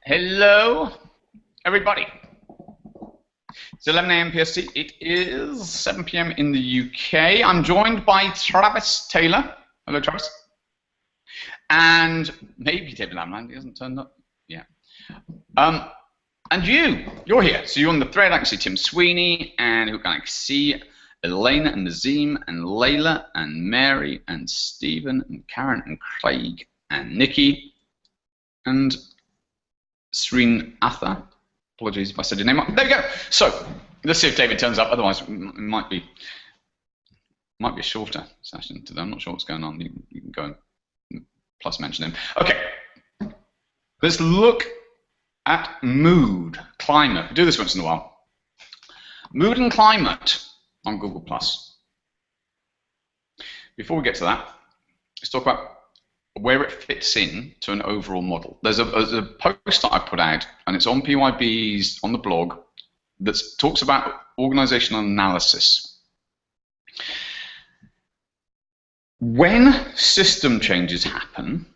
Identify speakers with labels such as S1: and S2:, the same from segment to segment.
S1: Hello, everybody. It's 11 a.m. PST. It is 7 p.m. in the UK. I'm joined by Travis Taylor. Hello, Travis. And maybe David Amerland. He hasn't turned up yet. And you're here. So you're on the thread. I can see Tim Sweeney, and who can I see? Elena and Nazim and Layla and Mary and Stephen and Karen and Craig and Nikki and Sreen Atha. Apologies if I said your name wrong. There we go. So let's see if David turns up. Otherwise, it might be a shorter session today. I'm not sure what's going on. You can go and plus mention him. Okay. Let's look at mood, climate. We do this once in a while. Mood and climate on Google+. Before we get to that, let's talk about where it fits in to an overall model. There's a post that I put out, and it's on PYB's, on the blog, that talks about organizational analysis. When system changes happen,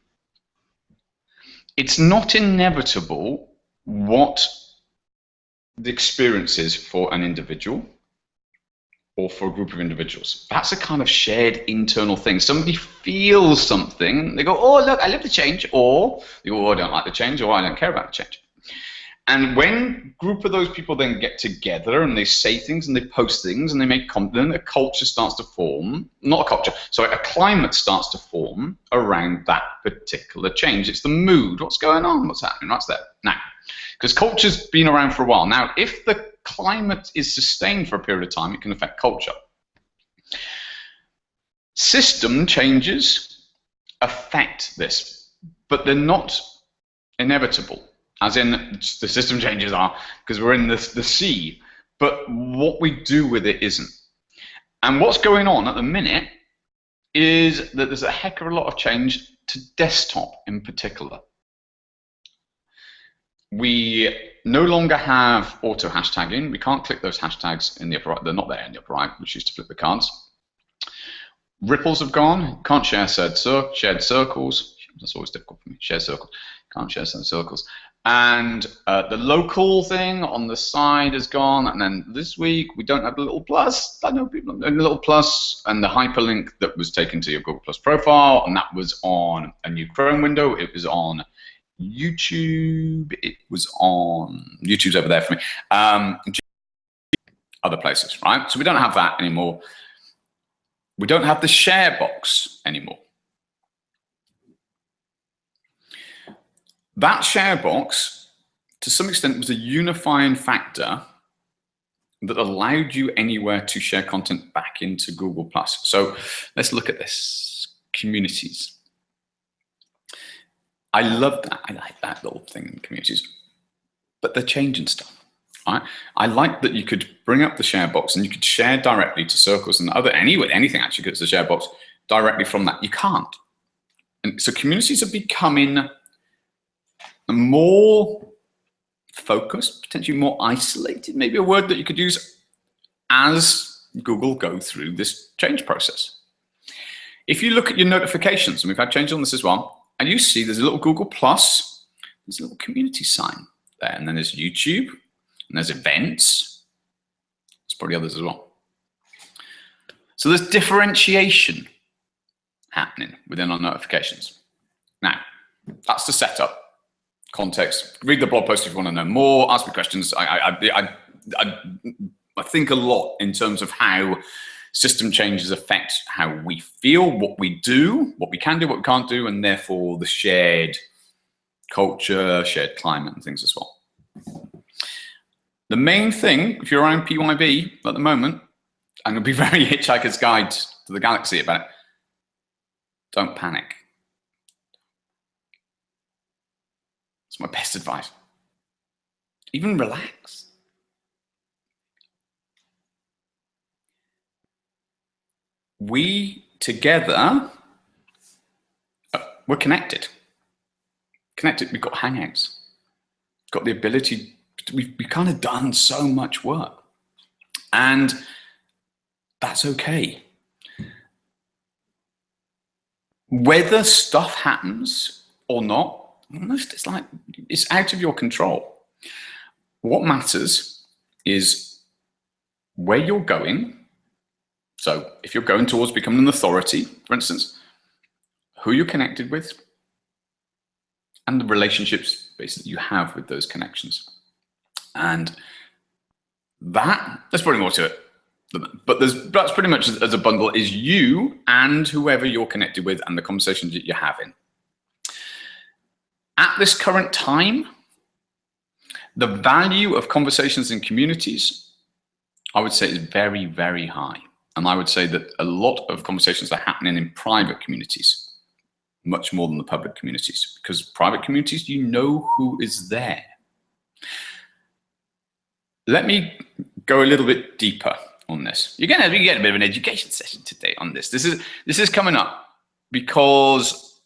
S1: it's not inevitable what the experience is for an individual or for a group of individuals. That's a kind of shared internal thing. Somebody feels something, they go, oh, look, I love the change, or they go, oh, I don't like the change, or I don't care about the change. And when a group of those people then get together and they say things and they post things and they make comments, then a culture starts to form, not a culture, sorry, a climate starts to form around that particular change. It's the mood, what's going on, what's happening, what's there. Now, because culture's been around for a while. Now, if the climate is sustained for a period of time, it can affect culture. System changes affect this, but they're not inevitable, as in the system changes are because we're in the sea, but what we do with it isn't. And what's going on at the minute is that there's a heck of a lot of change to desktop in particular. We no longer have auto hashtagging. We can't click those hashtags in the upper right. They're not there in the upper right, which used to flip the cards. Ripples have gone. Can't share shared circles. That's always difficult for me. Share circles. Can't share circles. And the local thing on the side has gone. And then this week we don't have the little plus. I know people have the little plus and the hyperlink that was taken to your Google Plus profile, and that was on a new Chrome window. It was on YouTube, it was on, YouTube's over there for me, other places, right? So we don't have that anymore. We don't have the share box anymore. That share box, to some extent, was a unifying factor that allowed you anywhere to share content back into Google+. So let's look at this, communities. I love that. I like that little thing in communities, but they're changing stuff. Right? I like that you could bring up the share box and you could share directly to circles and anything actually gets the share box directly from that. You can't. And so communities are becoming more focused, potentially more isolated, maybe a word that you could use as Google go through this change process. If you look at your notifications, and we've had change on this as well, and you see there's a little Google+, there's a little community sign there, and then there's YouTube, and there's events. There's probably others as well. So there's differentiation happening within our notifications. Now, that's the setup, context. Read the blog post if you want to know more, ask me questions. I think a lot in terms of how system changes affect how we feel, what we do, what we can do, what we can't do, and therefore the shared culture, shared climate and things as well. The main thing, if you're around PYB at the moment, I'm going to be very Hitchhiker's Guide to the Galaxy about it. Don't panic. It's my best advice. Even relax. We together, we're connected. We've got Hangouts. We've got the ability, we've kind of done so much work. And that's okay. Whether stuff happens or not, almost it's like it's out of your control. What matters is where you're going. So if you're going towards becoming an authority, for instance, who you're connected with and the relationships basically you have with those connections. And there's probably more to it. But that's pretty much as a bundle is you and whoever you're connected with and the conversations that you're having. At this current time, the value of conversations in communities, I would say, is very, very high. And I would say that a lot of conversations are happening in private communities, much more than the public communities, because private communities, you know who is there. Let me go a little bit deeper on this. You're going to get a bit of an education session today on this. This is coming up because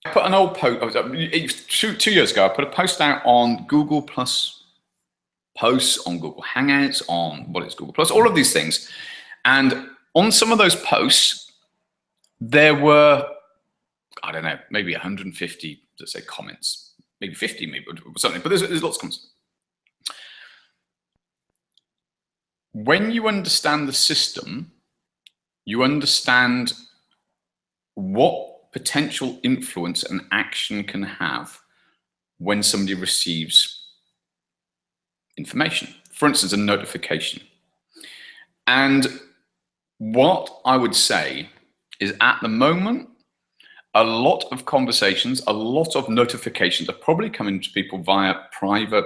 S1: I put an old post 2 years ago. I put a post out on Google Plus posts, on Google Hangouts, on what is Google Plus, all of these things. And on some of those posts, there were, I don't know, maybe 150, let's say, comments, maybe 50, maybe or something. But there's lots of comments. When you understand the system, you understand what potential influence an action can have when somebody receives information. For instance, a notification. And what I would say is at the moment, a lot of conversations, a lot of notifications are probably coming to people via private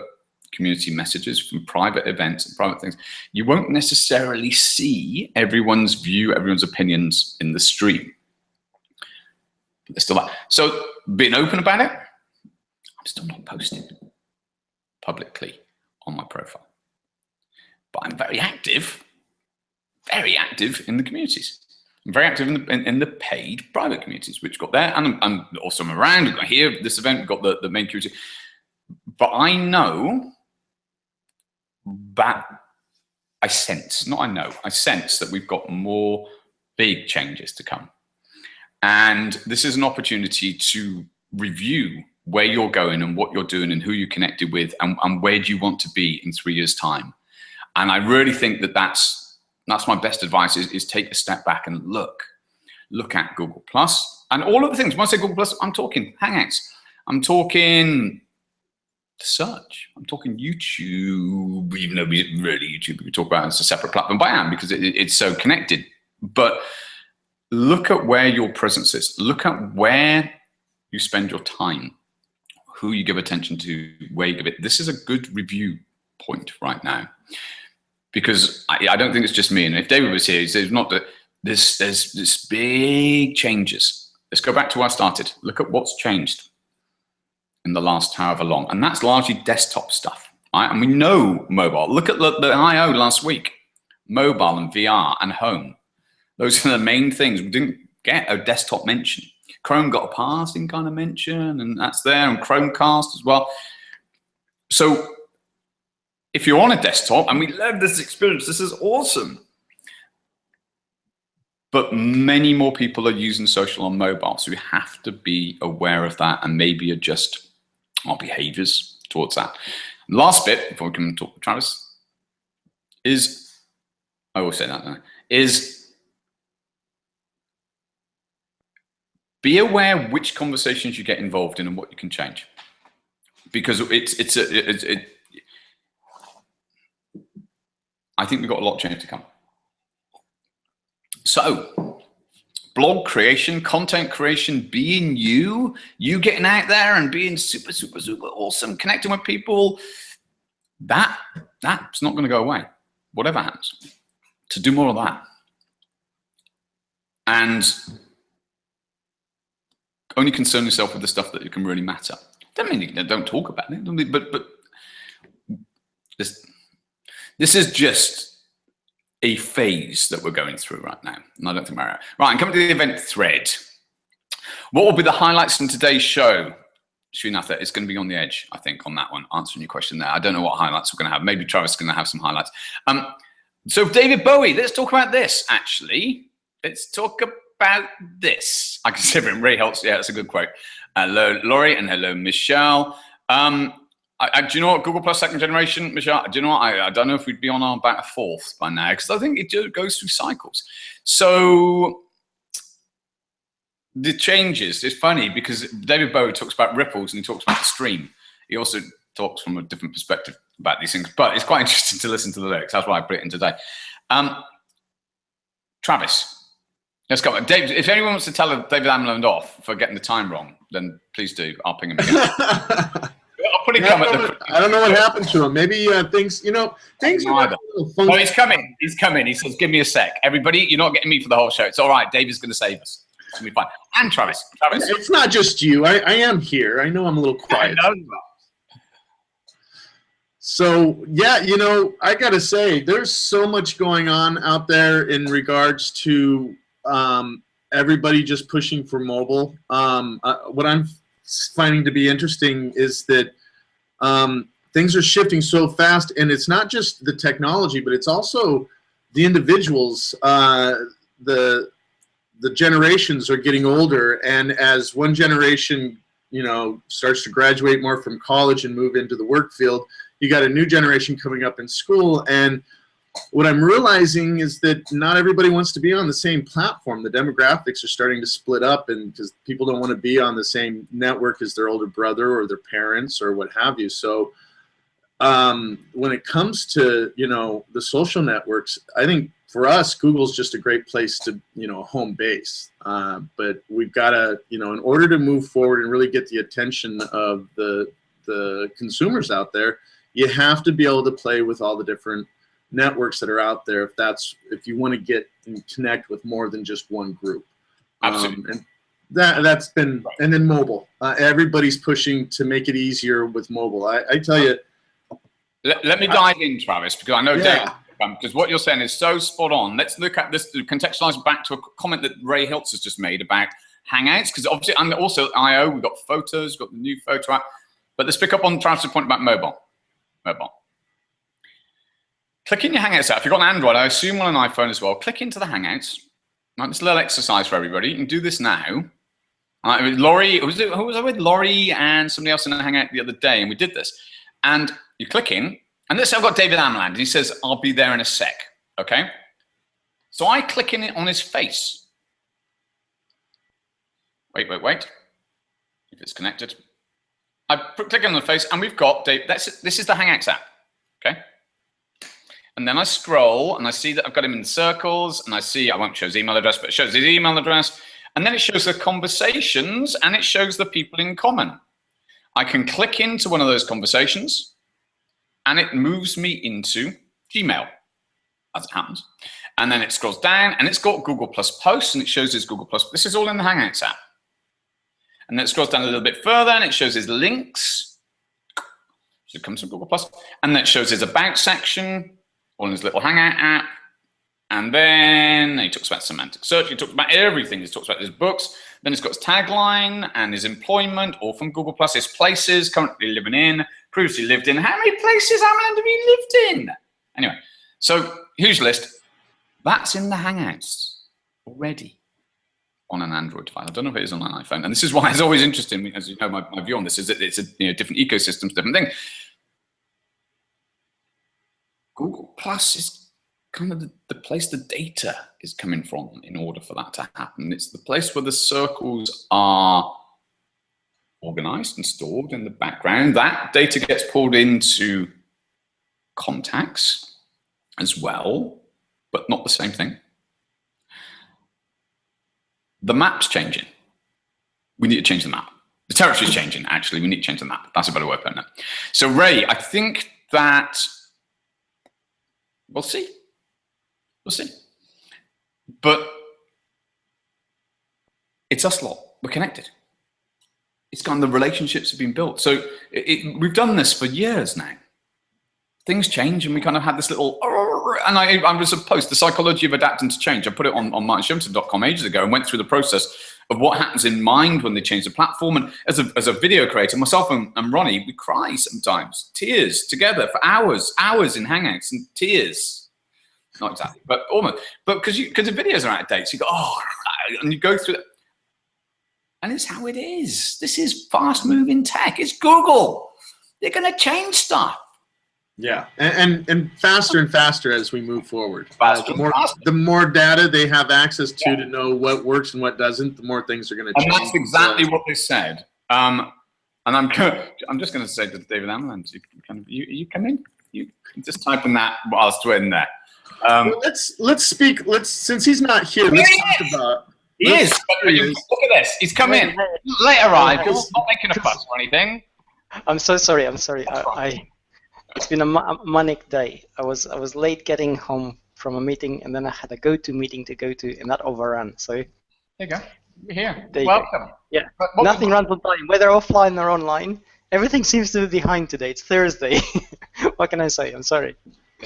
S1: community messages from private events and private things. You won't necessarily see everyone's view, everyone's opinions in the stream. But there's still that. So being open about it, I'm still not posting publicly on my profile. But I'm very active in the communities. I'm very active in the paid private communities, which got there. And I'm also around. We've got here, this event, we've got the main community. But I know that I sense that we've got more big changes to come. And this is an opportunity to review where you're going and what you're doing and who you're connected with and where do you want to be in 3 years' time. And I really think that that's my best advice is take a step back and look at Google Plus and all of the things. When I say Google Plus, I'm talking Hangouts, I'm talking search, I'm talking YouTube, even though YouTube we talk about it as a separate platform, but I am because it's so connected. But look at where your presence is. Look at where you spend your time, who you give attention to, where you give it. This is a good review point right now. Because I don't think it's just me. And if David was here, he says not that there's this big changes. Let's go back to where I started. Look at what's changed in the last however long. And that's largely desktop stuff. Right? And we know mobile. Look at the I.O. last week. Mobile and VR and home. Those are the main things. We didn't get a desktop mention. Chrome got a passing kind of mention, and that's there, and Chromecast as well. So if you're on a desktop, and we love this experience, this is awesome. But many more people are using social on mobile, so we have to be aware of that and maybe adjust our behaviors towards that. Last bit, before we can talk to Travis, is, I will say that, don't I? Is be aware which conversations you get involved in and what you can change. Because I think we've got a lot of change to come. So, blog creation, content creation, being you getting out there and being super, super, super awesome, connecting with people, that's not going to go away, whatever happens. To do more of that. And only concern yourself with the stuff that can really matter. Doesn't mean you don't talk about it, but this is just a phase that we're going through right now. And I don't think we're out. Right, and coming to the event thread. What will be the highlights from today's show? Srinath, it's going to be on the edge, I think, on that one, answering your question there. I don't know what highlights we're going to have. Maybe Travis is going to have some highlights. So David Bowie, let's talk about this, actually. Let's talk about this? I can see it. Ray helps. Yeah, that's a good quote. Hello, Laurie, and hello, Michelle. Do you know what, Google Plus second generation, Michelle? Do you know what? I don't know if we'd be on about a fourth by now, because I think it goes through cycles. So the changes, it's funny because David Bowie talks about ripples and he talks about the stream. He also talks from a different perspective about these things, but it's quite interesting to listen to the lyrics. That's why I put it in today. Travis. Let's go. Dave, if anyone wants to tell David Amerland off for getting the time wrong, then please do. I'll ping him again. I'll put it
S2: I don't know what happened to him. Maybe things, things are
S1: Oh, he's coming. He's coming. He says, give me a sec. Everybody, you're not getting me for the whole show. It's all right. David's going to save us. It's going to be fine. And Travis.
S2: It's not just you. I am here. I know I'm a little quiet.
S1: I know that.
S2: So, yeah, I got to say, there's so much going on out there in regards to everybody just pushing for mobile. What I'm finding to be interesting is that things are shifting so fast, and it's not just the technology, but it's also the individuals. The generations are getting older, and as one generation, starts to graduate more from college and move into the work field, you got a new generation coming up in school. And what I'm realizing is that not everybody wants to be on the same platform. The demographics are starting to split up, and because people don't want to be on the same network as their older brother or their parents or what have you. So when it comes to, the social networks, I think for us, Google's just a great place to, home base. But we've got to, in order to move forward and really get the attention of the consumers out there, you have to be able to play with all the different networks that are out there if you want to get and connect with more than just one group.
S1: Absolutely.
S2: And that's been, and then mobile. Everybody's pushing to make it easier with mobile. I tell you.
S1: Let me dive in, Travis, because I know Dave, because what you're saying is so spot on. Let's look at this, contextualize back to a comment that Ray Hiltz has just made about Hangouts, because obviously, and also I/O, we've got photos, we've got the new photo app, but let's pick up on Travis' point about mobile. Click in your Hangouts app. If you've got an Android, I assume on an iPhone as well, click into the Hangouts. Right, it's a little exercise for everybody. You can do this now. Laurie, who was I with? Laurie and somebody else in a Hangout the other day, and we did this. And you click in, and let's say I've got David Amerland, and he says, I'll be there in a sec, okay? So I click in it on his face. Wait. If it's connected. I click on the face, and we've got Dave. This is the Hangouts app, okay? And then I scroll, and I see that I've got him in circles, and I won't show his email address, but it shows his email address, and then it shows the conversations, and it shows the people in common. I can click into one of those conversations, and it moves me into Gmail, as it happens. And then it scrolls down, and it's got Google Plus posts, and it shows his Google Plus. This is all in the Hangouts app. And then it scrolls down a little bit further, and it shows his links. So it comes from Google Plus. And then it shows his About section, all in his little Hangout app. And then he talks about semantic search. He talks about everything. He talks about his books. Then it's got his tagline and his employment, all from Google Plus. His places, currently living in, previously lived in. How many places, Amerland, have you lived in? Anyway, so huge list. That's in the Hangouts already on an Android device. I don't know if it is on an iPhone. And this is why it's always interesting, as you know, my view on this is that it's a different ecosystems, different thing. Google Plus is kind of the place the data is coming from in order for that to happen. It's the place where the circles are organized and stored in the background. That data gets pulled into contacts as well, but not the same thing. The map's changing. We need to change the map. The territory's changing, actually. We need to change the map. That's a better way of putting it. So, Ray, I think that we'll see. We'll see. But it's us lot. We're connected. It's kind of the relationships have been built. So we've done this for years now. Things change, and we kind of had this little, and I was a post, The Psychology of Adapting to Change. I put it on martinshimson.com ages ago and went through the process of what happens in mind when they change the platform. And as a video creator, myself and Ronnie, we cry sometimes, tears together for hours in Hangouts, and tears. Not exactly, but almost. But because the videos are out of date, so you go, oh, and you go through it. And it's how it is. This is fast-moving tech. It's Google. They're going to change stuff.
S2: Yeah, and faster and faster as we move forward.
S1: Faster
S2: The more data they have access to know what works and what doesn't, the more things are going to change.
S1: And that's exactly what they said. And I'm just going to say to David Amerland, you come in. You can just type in that whilst we're in there.
S2: Well, let's speak. Since he's not here, let's talk about.
S1: He is. Look at this. He's come in. Late arrived. Not making a fuss or anything.
S3: I'm so sorry. It's been a manic day. I was late getting home from a meeting, and then I had a go-to meeting to go to, and that overran. So
S1: there you go. You're here.
S3: There
S1: Welcome.
S3: Go. Yeah. Nothing runs on time, whether offline or online. Everything seems to be behind today. It's Thursday. What can I say? I'm sorry.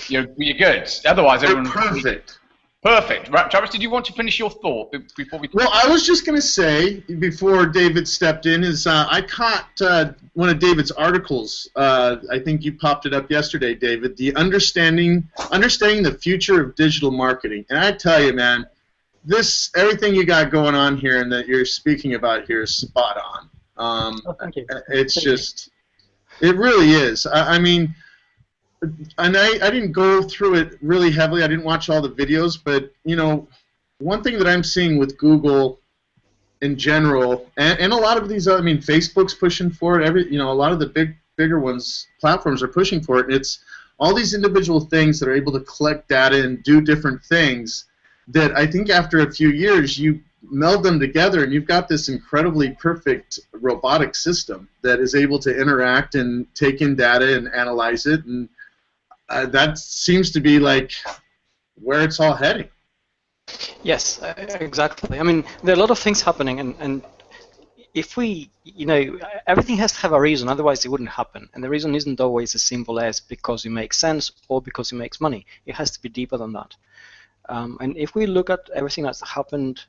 S1: You're good. Otherwise, everyone.
S2: Perfect.
S1: Perfect. Right, Travis, did you want to finish your thought before we?
S2: Well, I was just going to say before David stepped in is I caught one of David's articles. I think you popped it up yesterday, David. The understanding the future of digital marketing, and I tell you, man, everything you got going on here and that you're speaking about here is spot on.
S3: Thank you.
S2: It really is. I mean. And I didn't go through it really heavily. I didn't watch all the videos, but one thing that I'm seeing with Google in general, and a lot of these, Facebook's pushing for it. A lot of the bigger ones, platforms are pushing for it. And it's all these individual things that are able to collect data and do different things. That I think after a few years, you meld them together, and you've got this incredibly perfect robotic system that is able to interact and take in data and analyze it and. That seems to be like where it's all heading.
S3: Yes, exactly. I mean, there are a lot of things happening, and if we, everything has to have a reason, otherwise it wouldn't happen. And the reason isn't always as simple as because it makes sense or because it makes money. It has to be deeper than that. And if we look at everything that's happened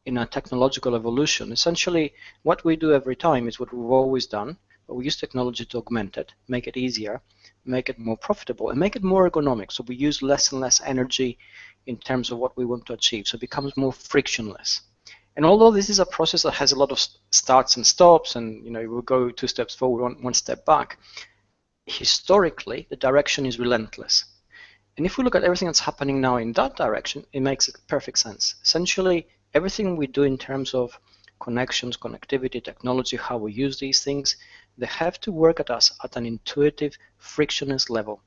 S3: in a technological evolution, essentially what we do every time is what we've always done, but we use technology to augment it, make it easier, make it more profitable, and make it more ergonomic. So we use less and less energy in terms of what we want to achieve. So it becomes more frictionless. And although this is a process that has a lot of starts and stops, and we'll go 2 steps forward, one step back, historically the direction is relentless. And if we look at everything that's happening now in that direction, it makes perfect sense. Essentially, everything we do in terms of connections, connectivity, technology, how we use these things, they have to work at us at an intuitive, frictionless level.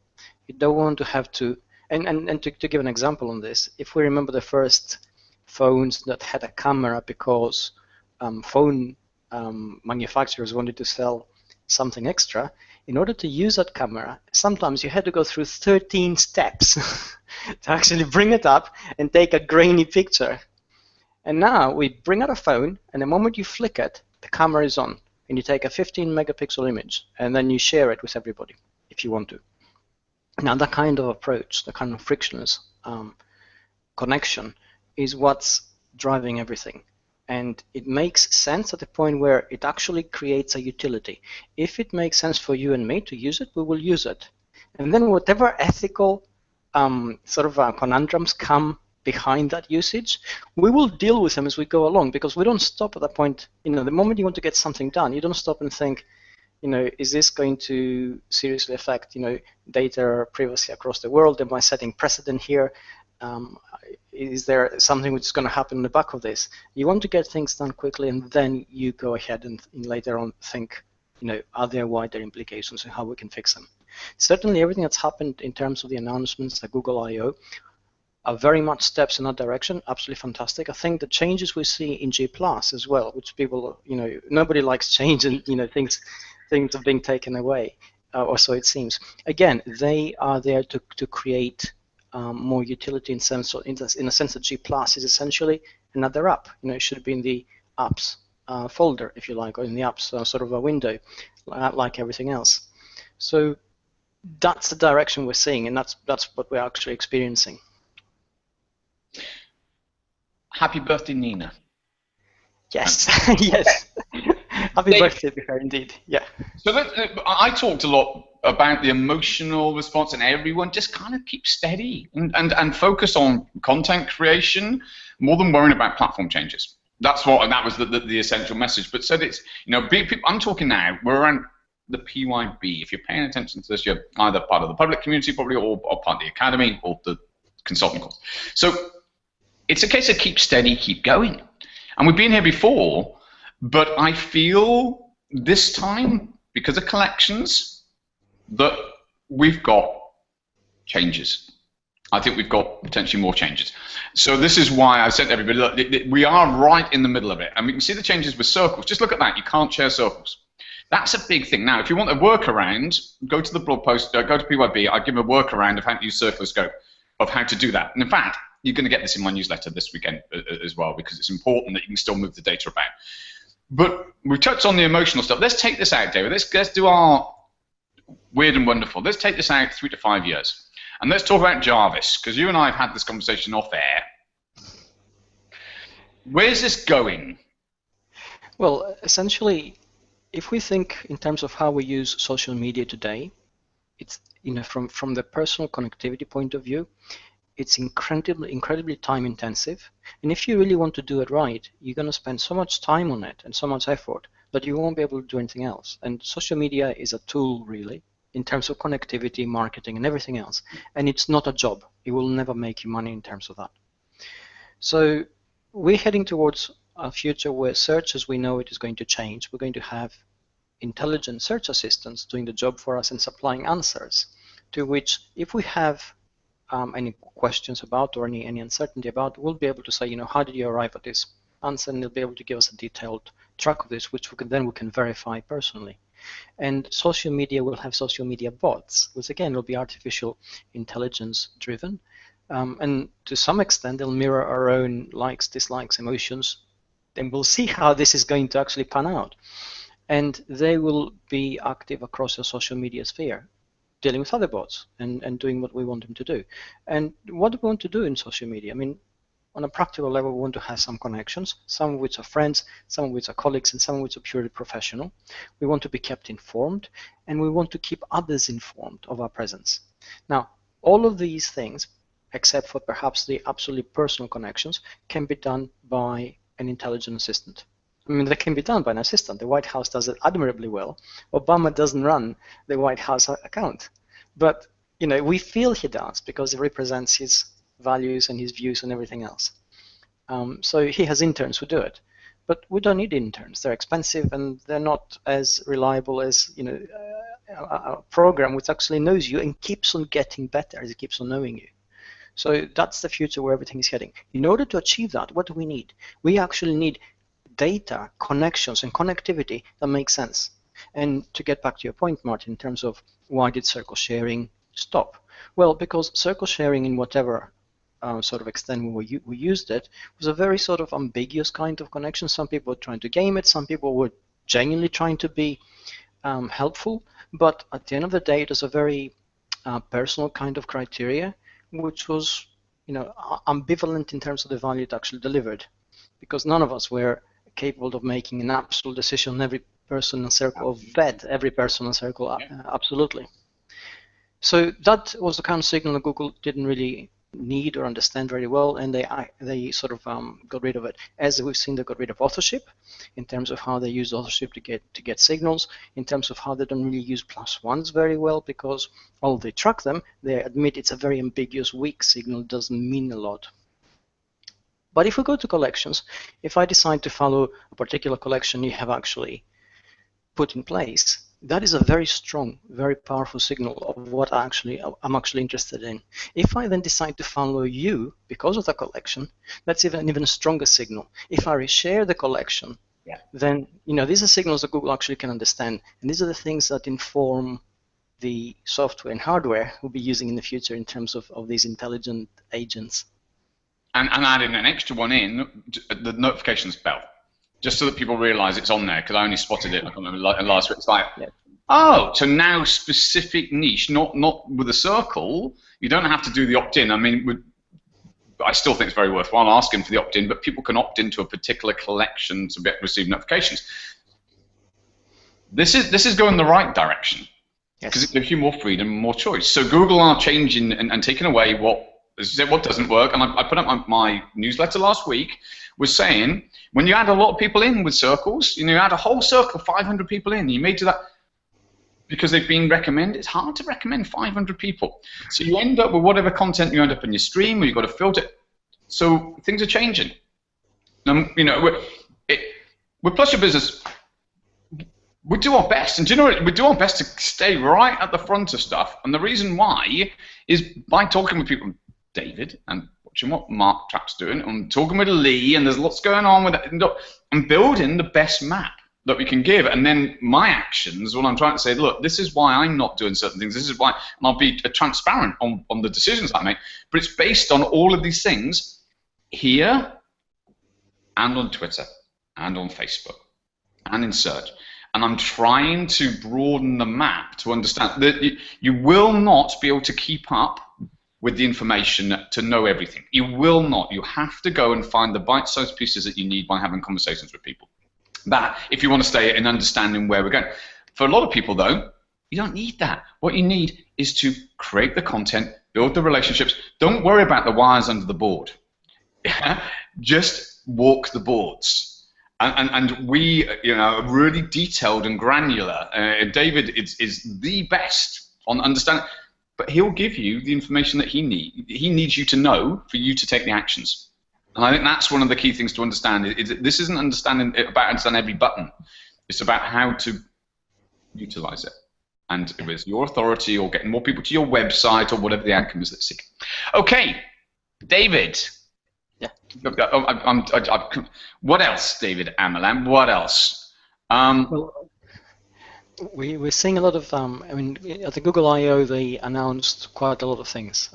S3: You don't want to have to, and to give an example on this, if we remember the first phones that had a camera because phone manufacturers wanted to sell something extra, in order to use that camera, sometimes you had to go through 13 steps to actually bring it up and take a grainy picture. And now we bring out a phone, and the moment you flick it, the camera is on. And you take a 15 megapixel image, and then you share it with everybody if you want to. Now that kind of approach, the kind of frictionless connection is what's driving everything. And it makes sense at the point where it actually creates a utility. If it makes sense for you and me to use it, we will use it. And then whatever ethical conundrums come behind that usage, we will deal with them as we go along, because we don't stop at that point. The moment you want to get something done, you don't stop and think, is this going to seriously affect, data privacy across the world? Am I setting precedent here? Is there something which is going to happen in the back of this? You want to get things done quickly, and then you go ahead and later on think, are there wider implications and how we can fix them? Certainly everything that's happened in terms of the announcements at Google I/O are very much steps in that direction. Absolutely fantastic. I think the changes we see in G+ as well, which people, nobody likes change, and things are being taken away, or so it seems. Again, they are there to create more utility in a sense that G+ is essentially another app. It should be in the apps folder, if you like, or in the apps sort of a window, like everything else. So that's the direction we're seeing, and that's what we're actually experiencing.
S1: Happy birthday, Nina.
S3: Yes, yes. Happy birthday to her, indeed. Yeah.
S1: So I talked a lot about the emotional response, and everyone just kind of keep steady and focus on content creation. more than worrying about platform changes. That was the essential message. But said it's, big people, I'm talking now, we're around the PYB. If you're paying attention to this, you're either part of the public community probably or part of the academy or the consulting course. So it's a case of keep steady, keep going. And we've been here before, but I feel this time, because of collections, that we've got changes. I think we've got potentially more changes. So this is why I said to everybody, look, we are right in the middle of it. And we can see the changes with circles. Just look at that. You can't share circles. That's a big thing. Now, if you want a workaround, go to the blog post, go to PYB. I'll give a workaround of how to use Circular Scope, of how to do that. And in fact, you're going to get this in my newsletter this weekend as well, because it's important that you can still move the data about. But we touched on the emotional stuff. Let's take this out, David. Let's do our weird and wonderful. Let's take this out 3 to 5 years. And let's talk about Jarvis, because you and I have had this conversation off air. Where's this going?
S3: Well, essentially, if we think in terms of how we use social media today, it's, from the personal connectivity point of view, it's incredibly time intensive. And if you really want to do it right, you're going to spend so much time on it and so much effort that you won't be able to do anything else. And social media is a tool, really, in terms of connectivity, marketing, and everything else. And it's not a job. It will never make you money in terms of that. So we're heading towards a future where search as we know it is going to change. We're going to have intelligent search assistants doing the job for us and supplying answers, to which if we have any questions about or any uncertainty about, we'll be able to say, how did you arrive at this answer? And they'll be able to give us a detailed track of this, which we can verify personally. And social media will have social media bots, which again will be artificial intelligence driven. And to some extent, they'll mirror our own likes, dislikes, emotions. And we'll see how this is going to actually pan out. And they will be active across the social media sphere, dealing with other bots and doing what we want them to do. And what do we want to do in social media? I mean, on a practical level, we want to have some connections, some of which are friends, some of which are colleagues, and some of which are purely professional. We want to be kept informed, and we want to keep others informed of our presence. Now, all of these things, except for perhaps the absolutely personal connections, can be done by an intelligent assistant. I mean, they can be done by an assistant. The White House does it admirably well. Obama doesn't run the White House account. But, we feel he does because it represents his values and his views and everything else. So he has interns who do it. But we don't need interns. They're expensive and they're not as reliable as, a program which actually knows you and keeps on getting better as it keeps on knowing you. So that's the future where everything is heading. In order to achieve that, what do we need? We actually need data, connections, and connectivity that makes sense. And to get back to your point, Martin, in terms of why did circle sharing stop? Well, because circle sharing in whatever sort of extent we used it was a very sort of ambiguous kind of connection. Some people were trying to game it, some people were genuinely trying to be helpful, but at the end of the day, it was a very personal kind of criteria, which was ambivalent in terms of the value it actually delivered, because none of us were capable of making an absolute decision on every person in a circle, or vet every person in a circle, absolutely. So that was the kind of signal that Google didn't really need or understand very well, and they sort of got rid of it. As we've seen, they got rid of authorship in terms of how they use authorship to get signals, in terms of how they don't really use +1s very well, because although they track them, they admit it's a very ambiguous, weak signal, doesn't mean a lot. But if we go to collections, if I decide to follow a particular collection you have actually put in place, that is a very strong, very powerful signal of what I'm actually interested in. If I then decide to follow you because of the collection, that's even a stronger signal. If I reshare the collection, then these are signals that Google actually can understand, and these are the things that inform the software and hardware we'll be using in the future in terms of these intelligent agents.
S1: And adding an extra one in, the notifications bell, just so that people realize it's on there, because I only spotted it, I can't remember, last week. It's like, oh, so now specific niche, not with a circle. You don't have to do the opt-in. I mean, I still think it's very worthwhile asking for the opt-in, but people can opt into a particular collection to receive notifications. This is going the right direction, because it gives you more freedom, more choice. So Google are changing and taking away what This is what doesn't work. And I put up my newsletter last week was saying, when you add a lot of people in with circles, you add a whole circle, 500 people in, you may do that because they've been recommended. It's hard to recommend 500 people. So you end up with whatever content you end up in your stream, or you've got to filter. So things are changing. With Plus Your Business, we do our best, and do you know what? We do our best to stay right at the front of stuff. And the reason why is by talking with people, David, and watching what Mark Trapp's doing, and talking with Lee, and there's lots going on with it, and building the best map that we can give. And then my actions, when I'm trying to say, look, this is why I'm not doing certain things, this is why, and I'll be transparent on the decisions I make, but it's based on all of these things here and on Twitter and on Facebook and in search. And I'm trying to broaden the map to understand that you will not be able to keep up with the information to know everything. You will not. You have to go and find the bite-sized pieces that you need by having conversations with people. That, if you want to stay in understanding where we're going. For a lot of people, though, you don't need that. What you need is to create the content, build the relationships. Don't worry about the wires under the board. Just walk the boards. And we, are really detailed and granular. David is the best on understanding, but he'll give you the information that he needs you to know for you to take the actions. And I think that's one of the key things to understand. This isn't about understanding every button. It's about how to utilize it. And if it's your authority or getting more people to your website or whatever the outcome is that's seeking. Okay, David.
S3: Yeah.
S1: What else, David Amerland? What else?
S3: Well, we're seeing a lot of. At the Google I/O, they announced quite a lot of things.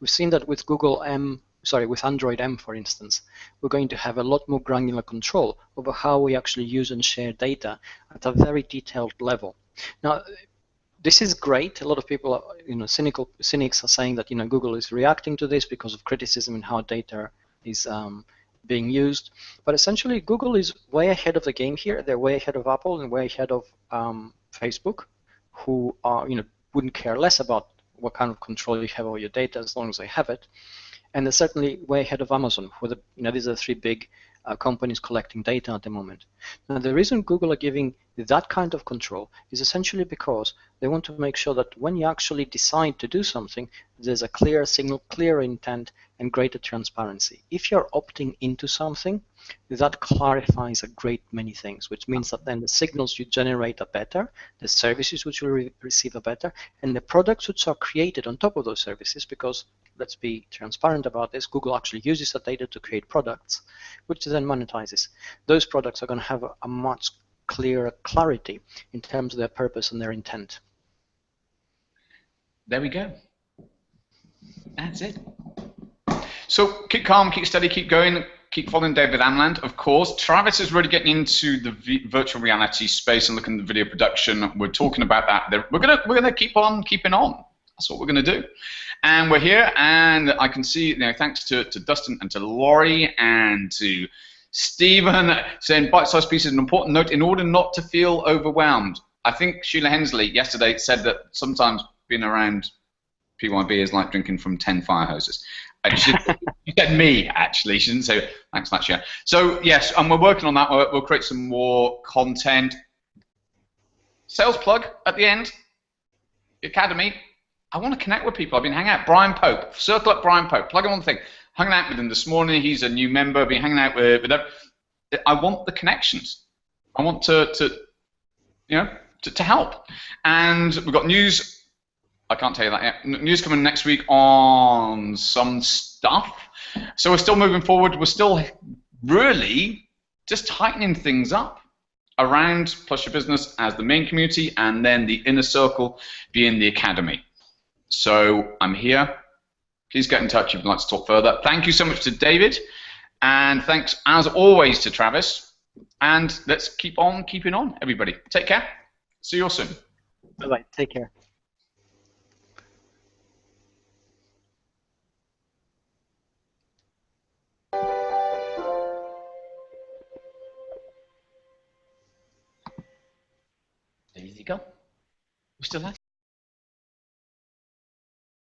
S3: We've seen that with with Android M, for instance, we're going to have a lot more granular control over how we actually use and share data at a very detailed level. Now, this is great. A lot of people, cynics are saying that Google is reacting to this because of criticism in how data is being used. But essentially, Google is way ahead of the game here. They're way ahead of Apple and way ahead of Facebook, who are wouldn't care less about what kind of control you have over your data as long as they have it. And they're certainly way ahead of Amazon, who these are three big companies collecting data at the moment. Now, the reason Google are giving that kind of control is essentially because they want to make sure that when you actually decide to do something, there's a clear signal, clear intent, and greater transparency. If you're opting into something, that clarifies a great many things, which means that then the signals you generate are better, the services which you receive are better, and the products which are created on top of those services, because let's be transparent about this, Google actually uses that data to create products, which then monetizes. Those products are going to have a much clearer clarity in terms of their purpose and their intent.
S1: There we go. That's it. So keep calm, keep steady, keep going, keep following David Amerland, of course. Travis is really getting into the virtual reality space and looking at the video production. We're talking about that. We're gonna keep on keeping on. That's what we're gonna do. And we're here, and I can see, thanks to Dustin and to Laurie and to Stephen saying bite-sized piece is an important note in order not to feel overwhelmed. I think Sheila Hensley yesterday said that sometimes being around PYB is like drinking from 10 fire hoses. She said me, actually. She didn't say thanks much, yeah. So, yes, and we're working on that. We'll create some more content. Sales plug at the end. The Academy. I want to connect with people. I've been hanging out. Brian Pope. Circle up Brian Pope. Plug him on the thing. Hanging out with him this morning. He's a new member. Been hanging out with them. I want the connections. I want to help. And we've got news. I can't tell you that yet. News coming next week on some stuff. So we're still moving forward. We're still really just tightening things up around Plus Your Business as the main community, and then the inner circle being the academy. So I'm here. Please get in touch if you'd like to talk further. Thank you so much to David, and thanks as always to Travis. And let's keep on keeping on, everybody. Take care. See you all soon.
S3: Bye-bye. Take care.
S1: There you go. We're still at it.